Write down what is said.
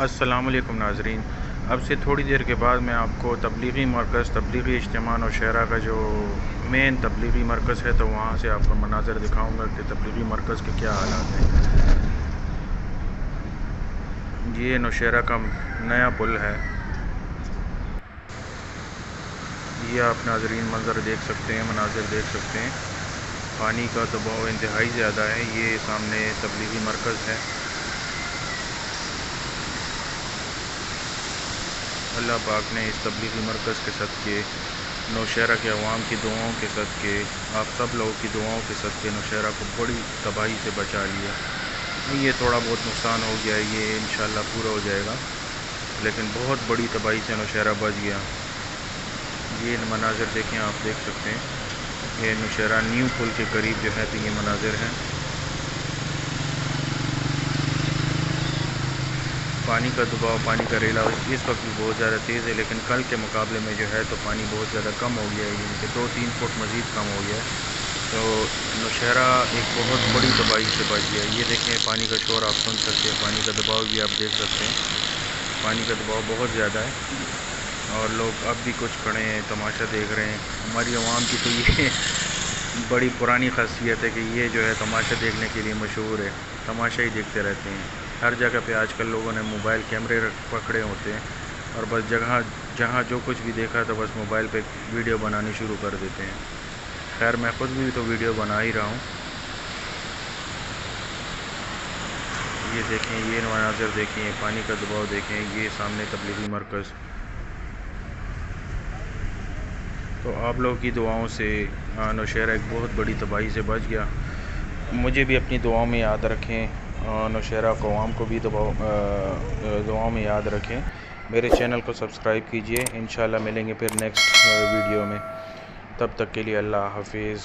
السلام علیکم ناظرین، اب سے تھوڑی دیر کے بعد میں آپ کو تبلیغی مرکز تبلیغی اجتماع نوشہرہ کا جو مین تبلیغی مرکز ہے تو وہاں سے آپ کو مناظر دکھاؤں گا کہ تبلیغی مرکز کے کیا حالات ہیں۔ یہ نوشہرہ کا نیا پل ہے، یہ آپ ناظرین منظر دیکھ سکتے ہیں، مناظر دیکھ سکتے ہیں۔ پانی کا دباؤ انتہائی زیادہ ہے۔ یہ سامنے تبلیغی مرکز ہے۔ اللہ پاک نے اس تبلیغی مرکز کے صدقے، نوشہرہ کے عوام کی دعاؤں کے صدقے، آپ سب لوگوں کی دعاؤں کے صدقے نوشہرہ کو بڑی تباہی سے بچا لیا۔ یہ تھوڑا بہت نقصان ہو گیا، یہ انشاءاللہ پورا ہو جائے گا، لیکن بہت بڑی تباہی سے نوشہرہ بچ گیا۔ یہ مناظر دیکھیں، آپ دیکھ سکتے ہیں، یہ نوشہرہ نیو پل کے قریب جو ہے تو یہ مناظر ہیں۔ پانی کا دباؤ، پانی کا ریلا اس وقت بھی بہت زیادہ تیز ہے، لیکن کل کے مقابلے میں جو ہے تو پانی بہت زیادہ کم ہو گیا ہے، یعنی کہ 2-3 فٹ مزید کم ہو گیا ہے۔ تو نوشہرہ ایک بہت بڑی تباہی سے بچ گیا۔ یہ دیکھیں، پانی کا شور آپ سن سکتے ہیں، پانی کا دباؤ بھی آپ دیکھ سکتے ہیں۔ پانی کا دباؤ بہت زیادہ ہے اور لوگ اب بھی کچھ کھڑے ہیں، تماشا دیکھ رہے ہیں۔ ہماری عوام کی تو یہ بڑی پرانی خاصیت ہے کہ یہ جو ہے تماشا دیکھنے کے لیے مشہور ہے، تماشا ہی دیکھتے رہتے ہیں۔ ہر جگہ پہ آج کل لوگوں نے موبائل کیمرے پکڑے ہوتے ہیں اور بس جہاں جو کچھ بھی دیکھا تو بس موبائل پہ ویڈیو بنانی شروع کر دیتے ہیں۔ خیر میں خود بھی تو ویڈیو بنا ہی رہا ہوں۔ یہ دیکھیں، یہ مناظر دیکھیں، پانی کا دباؤ دیکھیں، یہ سامنے تبلیغی مرکز۔ تو آپ لوگوں کی دعاؤں سے نوشہرہ ایک بہت بڑی تباہی سے بچ گیا۔ مجھے بھی اپنی دعاؤں میں یاد رکھیں، نوشہرہ کو، عوام کو بھی دعاؤں میں یاد رکھیں۔ میرے چینل کو سبسکرائب کیجئے۔ انشاءاللہ ملیں گے پھر نیکسٹ ویڈیو میں۔ تب تک کے لیے اللہ حافظ۔